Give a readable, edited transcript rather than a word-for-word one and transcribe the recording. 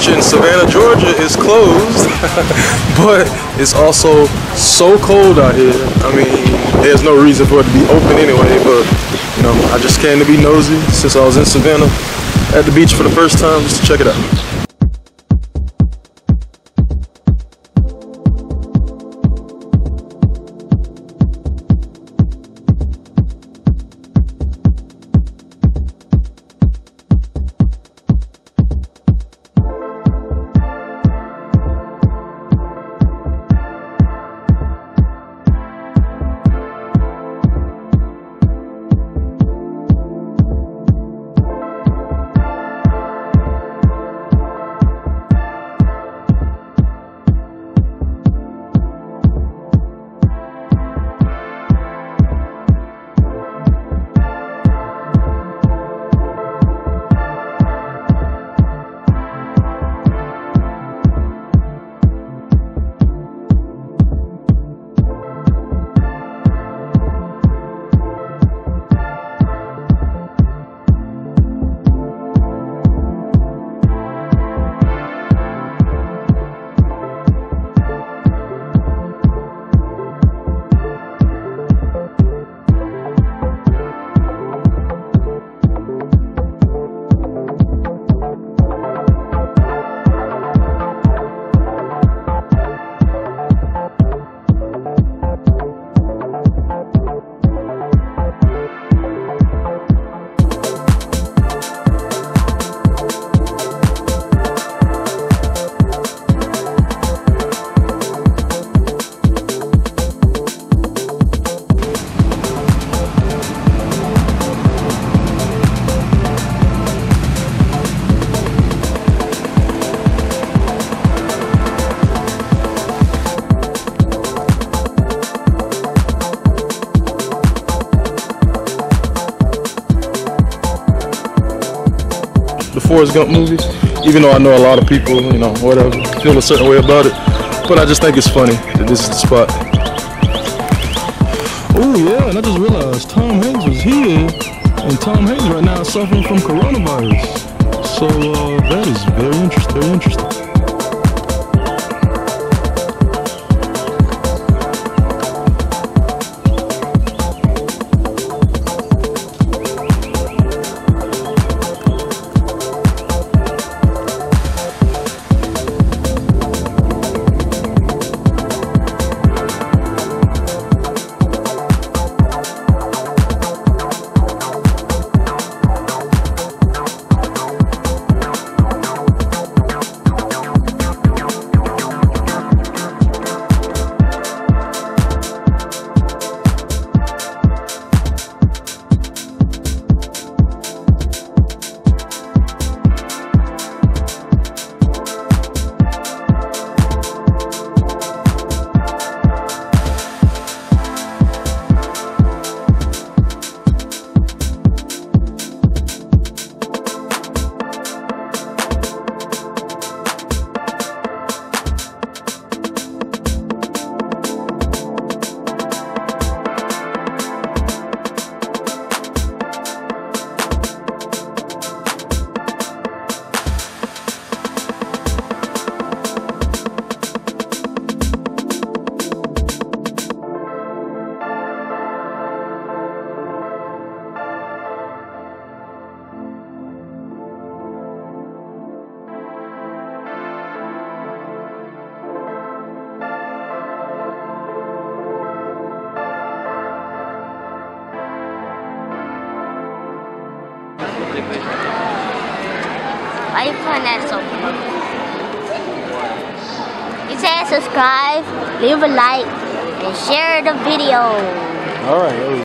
Beach in Savannah, Georgia is closed, but it's also so cold out here. I mean, there's no reason for it to be open anyway, but you know, I just came to be nosy since I was in Savannah at the beach for the first time just to check it out. The Forrest Gump movie, even though I know a lot of people, you know, whatever, feel a certain way about it, but I just think it's funny that this is the spot. Oh yeah, and I just realized Tom Hanks was here, and Tom Hanks right now is suffering from coronavirus. So that is very interesting. Why you putting that so? You said subscribe, leave a like, and share the video. All right.